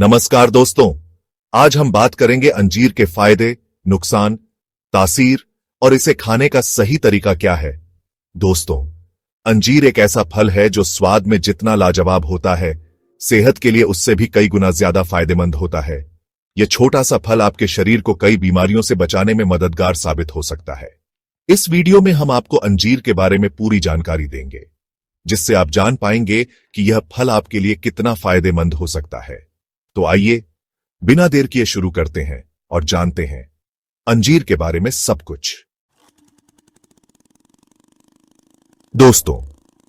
नमस्कार दोस्तों, आज हम बात करेंगे अंजीर के फायदे, नुकसान, तासीर और इसे खाने का सही तरीका क्या है। दोस्तों, अंजीर एक ऐसा फल है जो स्वाद में जितना लाजवाब होता है, सेहत के लिए उससे भी कई गुना ज्यादा फायदेमंद होता है। यह छोटा सा फल आपके शरीर को कई बीमारियों से बचाने में मददगार साबित हो सकता है। इस वीडियो में हम आपको अंजीर के बारे में पूरी जानकारी देंगे, जिससे आप जान पाएंगे कि यह फल आपके लिए कितना फायदेमंद हो सकता है। तो आइए बिना देर किए शुरू करते हैं और जानते हैं अंजीर के बारे में सब कुछ। दोस्तों,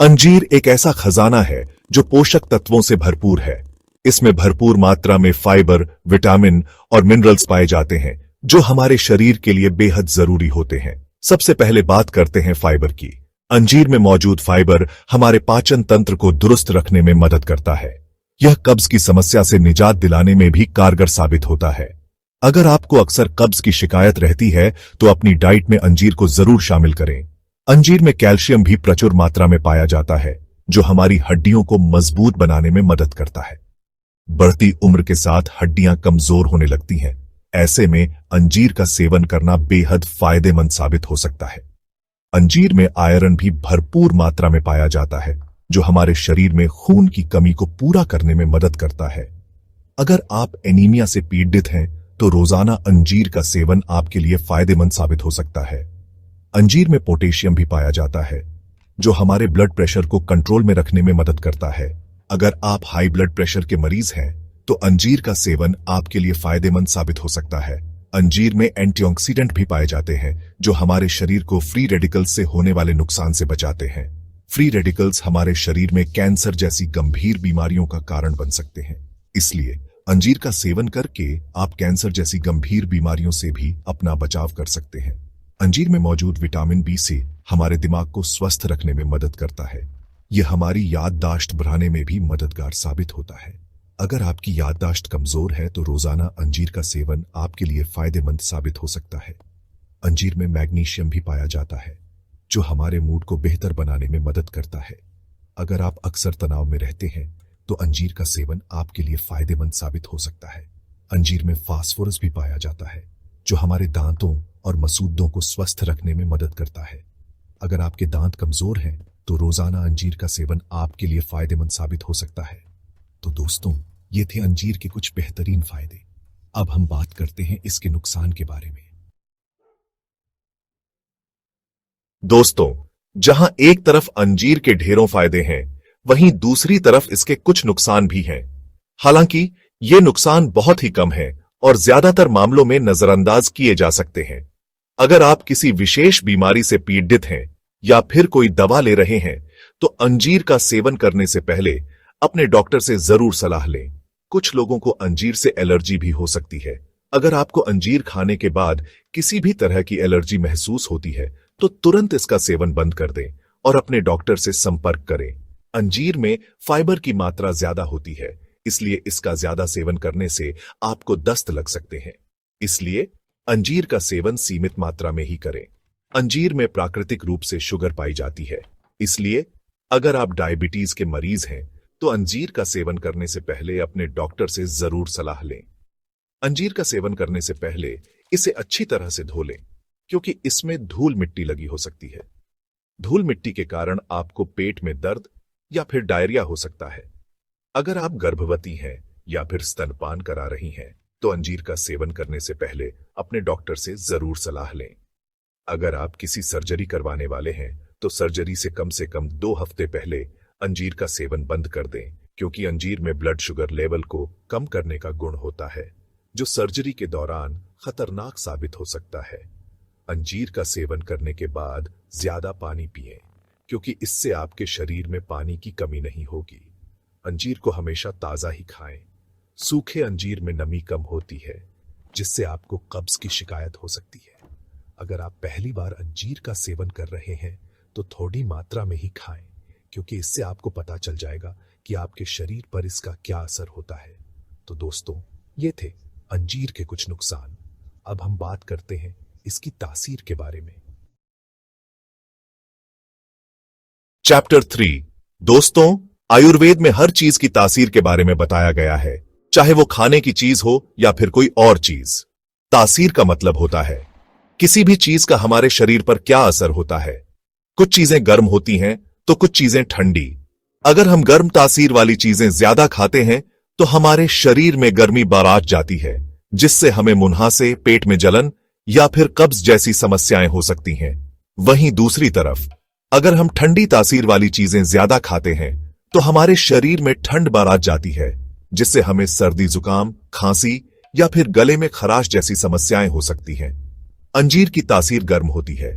अंजीर एक ऐसा खजाना है जो पोषक तत्वों से भरपूर है। इसमें भरपूर मात्रा में फाइबर, विटामिन और मिनरल्स पाए जाते हैं जो हमारे शरीर के लिए बेहद जरूरी होते हैं। सबसे पहले बात करते हैं फाइबर की। अंजीर में मौजूद फाइबर हमारे पाचन तंत्र को दुरुस्त रखने में मदद करता है। यह कब्ज की समस्या से निजात दिलाने में भी कारगर साबित होता है। अगर आपको अक्सर कब्ज की शिकायत रहती है तो अपनी डाइट में अंजीर को जरूर शामिल करें। अंजीर में कैल्शियम भी प्रचुर मात्रा में पाया जाता है जो हमारी हड्डियों को मजबूत बनाने में मदद करता है। बढ़ती उम्र के साथ हड्डियां कमजोर होने लगती हैं। ऐसे में अंजीर का सेवन करना बेहद फायदेमंद साबित हो सकता है। अंजीर में आयरन भी भरपूर मात्रा में पाया जाता है जो हमारे शरीर में खून की कमी को पूरा करने में मदद करता है। अगर आप एनीमिया से पीड़ित हैं तो रोजाना अंजीर का सेवन आपके लिए फायदेमंद साबित हो सकता है। अंजीर में पोटेशियम भी पाया जाता है जो हमारे ब्लड प्रेशर को कंट्रोल में रखने में मदद करता है। अगर आप हाई ब्लड प्रेशर के मरीज हैं तो अंजीर का सेवन आपके लिए फायदेमंद साबित हो सकता है। अंजीर में एंटीऑक्सीडेंट भी पाए जाते हैं जो हमारे शरीर को फ्री रेडिकल्स से होने वाले नुकसान से बचाते हैं। फ्री रेडिकल्स हमारे शरीर में कैंसर जैसी गंभीर बीमारियों का कारण बन सकते हैं। इसलिए अंजीर का सेवन करके आप कैंसर जैसी गंभीर बीमारियों से भी अपना बचाव कर सकते हैं। अंजीर में मौजूद विटामिन बी से हमारे दिमाग को स्वस्थ रखने में मदद करता है। यह हमारी याददाश्त बढ़ाने में भी मददगार साबित होता है। अगर आपकी याददाश्त कमजोर है तो रोजाना अंजीर का सेवन आपके लिए फायदेमंद साबित हो सकता है। अंजीर में मैग्नीशियम भी पाया जाता है जो हमारे मूड को बेहतर बनाने में मदद करता है। अगर आप अक्सर तनाव में रहते हैं तो अंजीर का सेवन आपके लिए फायदेमंद साबित हो सकता है। अंजीर में फास्फोरस भी पाया जाता है जो हमारे दांतों और मसूदों को स्वस्थ रखने में मदद करता है। अगर आपके दांत कमजोर हैं तो रोजाना अंजीर का सेवन आपके लिए फायदेमंद साबित हो सकता है। तो दोस्तों, ये थे अंजीर के कुछ बेहतरीन फायदे। अब हम बात करते हैं इसके नुकसान के बारे में। दोस्तों, जहां एक तरफ अंजीर के ढेरों फायदे हैं, वहीं दूसरी तरफ इसके कुछ नुकसान भी हैं। हालांकि ये नुकसान बहुत ही कम है और ज्यादातर मामलों में नजरअंदाज किए जा सकते हैं। अगर आप किसी विशेष बीमारी से पीड़ित हैं या फिर कोई दवा ले रहे हैं तो अंजीर का सेवन करने से पहले अपने डॉक्टर से जरूर सलाह लें। कुछ लोगों को अंजीर से एलर्जी भी हो सकती है। अगर आपको अंजीर खाने के बाद किसी भी तरह की एलर्जी महसूस होती है तो तुरंत इसका सेवन बंद कर दें और अपने डॉक्टर से संपर्क करें। अंजीर में फाइबर की मात्रा ज्यादा होती है, इसलिए इसका ज्यादा सेवन करने से आपको दस्त लग सकते हैं। इसलिए अंजीर का सेवन सीमित मात्रा में ही करें। अंजीर में प्राकृतिक रूप से शुगर पाई जाती है, इसलिए अगर आप डायबिटीज के मरीज हैं तो अंजीर का सेवन करने से पहले अपने डॉक्टर से जरूर सलाह लें। अंजीर का सेवन करने से पहले इसे अच्छी तरह से धो लें क्योंकि इसमें धूल मिट्टी लगी हो सकती है। धूल मिट्टी के कारण आपको पेट में दर्द या फिर डायरिया हो सकता है। अगर आप गर्भवती हैं या फिर स्तनपान करा रही हैं तो अंजीर का सेवन करने से पहले अपने डॉक्टर से जरूर सलाह लें। अगर आप किसी सर्जरी करवाने वाले हैं तो सर्जरी से कम 2 हफ्ते पहले अंजीर का सेवन बंद कर दें क्योंकि अंजीर में ब्लड शुगर लेवल को कम करने का गुण होता है जो सर्जरी के दौरान खतरनाक साबित हो सकता है। अंजीर का सेवन करने के बाद ज्यादा पानी पिएं क्योंकि इससे आपके शरीर में पानी की कमी नहीं होगी। अंजीर को हमेशा ताजा ही खाएं। सूखे अंजीर में नमी कम होती है जिससे आपको कब्ज की शिकायत हो सकती है। अगर आप पहली बार अंजीर का सेवन कर रहे हैं तो थोड़ी मात्रा में ही खाएं क्योंकि इससे आपको पता चल जाएगा कि आपके शरीर पर इसका क्या असर होता है। तो दोस्तों, ये थे अंजीर के कुछ नुकसान। अब हम बात करते हैं इसकी तासीर के बारे में। चैप्टर 3। दोस्तों, आयुर्वेद में हर चीज की तासीर के बारे में बताया गया है, चाहे वो खाने की चीज हो या फिर कोई और चीज। तासीर का मतलब होता है किसी भी चीज का हमारे शरीर पर क्या असर होता है। कुछ चीजें गर्म होती हैं तो कुछ चीजें ठंडी। अगर हम गर्म तासीर वाली चीजें ज्यादा खाते हैं तो हमारे शरीर में गर्मी बारात जाती है, जिससे हमें मुंहासे, पेट में जलन या फिर कब्ज जैसी समस्याएं हो सकती हैं। वहीं दूसरी तरफ अगर हम ठंडी तासीर वाली चीजें ज्यादा खाते हैं तो हमारे शरीर में ठंड बारात जाती है, जिससे हमें सर्दी, जुकाम, खांसी या फिर गले में खराश जैसी समस्याएं हो सकती हैं। अंजीर की तासीर गर्म होती है,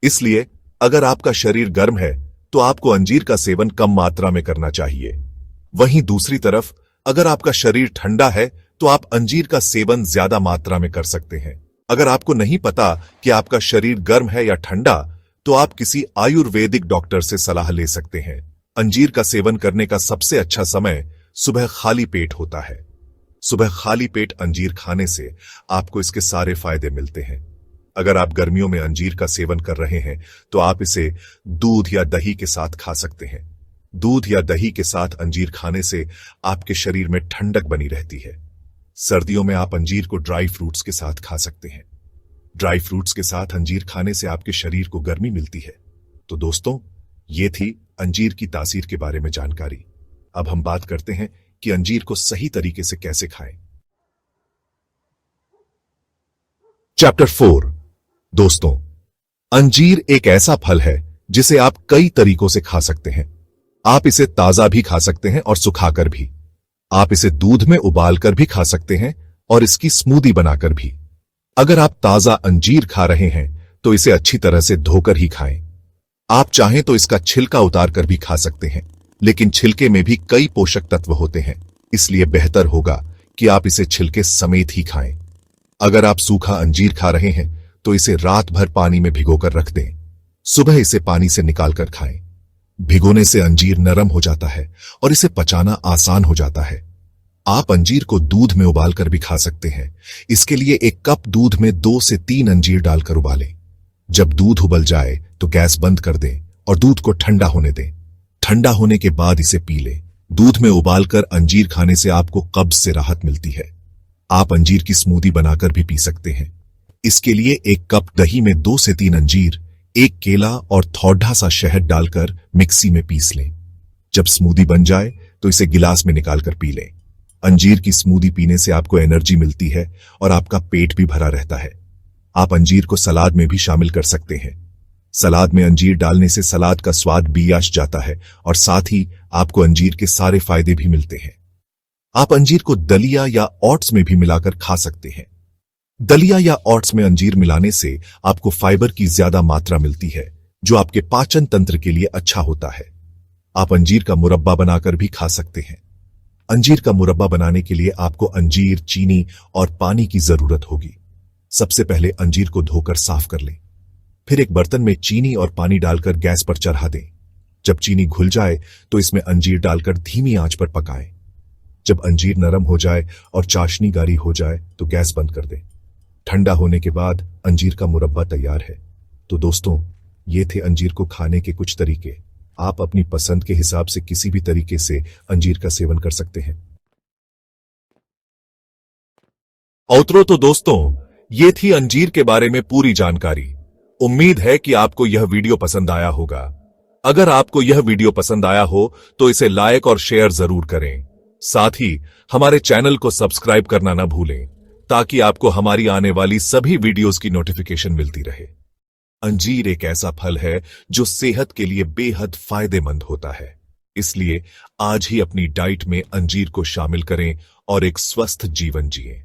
इसलिए अगर आपका शरीर गर्म है तो आपको अंजीर का सेवन कम मात्रा में करना चाहिए। वहीं दूसरी तरफ अगर आपका शरीर ठंडा है तो आप अंजीर का सेवन ज्यादा मात्रा में कर सकते हैं। अगर आपको नहीं पता कि आपका शरीर गर्म है या ठंडा, तो आप किसी आयुर्वेदिक डॉक्टर से सलाह ले सकते हैं। अंजीर का सेवन करने का सबसे अच्छा समय सुबह खाली पेट होता है। सुबह खाली पेट अंजीर खाने से आपको इसके सारे फायदे मिलते हैं। अगर आप गर्मियों में अंजीर का सेवन कर रहे हैं तो आप इसे दूध या दही के साथ खा सकते हैं। दूध या दही के साथ अंजीर खाने से आपके शरीर में ठंडक बनी रहती है। सर्दियों में आप अंजीर को ड्राई फ्रूट्स के साथ खा सकते हैं। ड्राई फ्रूट्स के साथ अंजीर खाने से आपके शरीर को गर्मी मिलती है। तो दोस्तों, ये थी अंजीर की तासीर के बारे में जानकारी। अब हम बात करते हैं कि अंजीर को सही तरीके से कैसे खाएं। चैप्टर 4। दोस्तों, अंजीर एक ऐसा फल है जिसे आप कई तरीकों से खा सकते हैं। आप इसे ताजा भी खा सकते हैं और सुखाकर भी। आप इसे दूध में उबालकर भी खा सकते हैं और इसकी स्मूदी बनाकर भी। अगर आप ताजा अंजीर खा रहे हैं तो इसे अच्छी तरह से धोकर ही खाएं। आप चाहें तो इसका छिलका उतार कर भी खा सकते हैं, लेकिन छिलके में भी कई पोषक तत्व होते हैं, इसलिए बेहतर होगा कि आप इसे छिलके समेत ही खाएं। अगर आप सूखा अंजीर खा रहे हैं तो इसे रात भर पानी में भिगोकर रख दें। सुबह इसे पानी से निकालकर खाएं। भिगोने से अंजीर नरम हो जाता है और इसे पचाना आसान हो जाता है। आप अंजीर को दूध में उबालकर भी खा सकते हैं। इसके लिए 1 कप दूध में 2 से 3 अंजीर डालकर उबालें। जब दूध उबल जाए तो गैस बंद कर दें और दूध को ठंडा होने दें। ठंडा होने के बाद इसे पी लें। दूध में उबालकर अंजीर खाने से आपको कब्ज से राहत मिलती है। आप अंजीर की स्मूदी बनाकर भी पी सकते हैं। इसके लिए 1 कप दही में 2 से 3 अंजीर, 1 केला और थोड़ा सा शहद डालकर मिक्सी में पीस लें। जब स्मूदी बन जाए तो इसे गिलास में निकालकर पी लें। अंजीर की स्मूदी पीने से आपको एनर्जी मिलती है और आपका पेट भी भरा रहता है। आप अंजीर को सलाद में भी शामिल कर सकते हैं। सलाद में अंजीर डालने से सलाद का स्वाद भी आ जाता है और साथ ही आपको अंजीर के सारे फायदे भी मिलते हैं। आप अंजीर को दलिया या ओट्स में भी मिलाकर खा सकते हैं। दलिया या ओट्स में अंजीर मिलाने से आपको फाइबर की ज्यादा मात्रा मिलती है, जो आपके पाचन तंत्र के लिए अच्छा होता है। आप अंजीर का मुरब्बा बनाकर भी खा सकते हैं। अंजीर का मुरब्बा बनाने के लिए आपको अंजीर, चीनी और पानी की जरूरत होगी। सबसे पहले अंजीर को धोकर साफ कर लें। फिर एक बर्तन में चीनी और पानी डालकर गैस पर चढ़ा दें। जब चीनी घुल जाए तो इसमें अंजीर डालकर धीमी आंच पर पकाएं। जब अंजीर नरम हो जाए और चाशनी गाढ़ी हो जाए तो गैस बंद कर दें। ठंडा होने के बाद अंजीर का मुरब्बा तैयार है। तो दोस्तों, ये थे अंजीर को खाने के कुछ तरीके। आप अपनी पसंद के हिसाब से किसी भी तरीके से अंजीर का सेवन कर सकते हैं। औतरो तो दोस्तों, ये थी अंजीर के बारे में पूरी जानकारी। उम्मीद है कि आपको यह वीडियो पसंद आया होगा। अगर आपको यह वीडियो पसंद आया हो तो इसे लाइक और शेयर जरूर करें। साथ ही हमारे चैनल को सब्सक्राइब करना न भूलें, ताकि आपको हमारी आने वाली सभी वीडियोस की नोटिफिकेशन मिलती रहे। अंजीर एक ऐसा फल है जो सेहत के लिए बेहद फायदेमंद होता है, इसलिए आज ही अपनी डाइट में अंजीर को शामिल करें और एक स्वस्थ जीवन जिएं।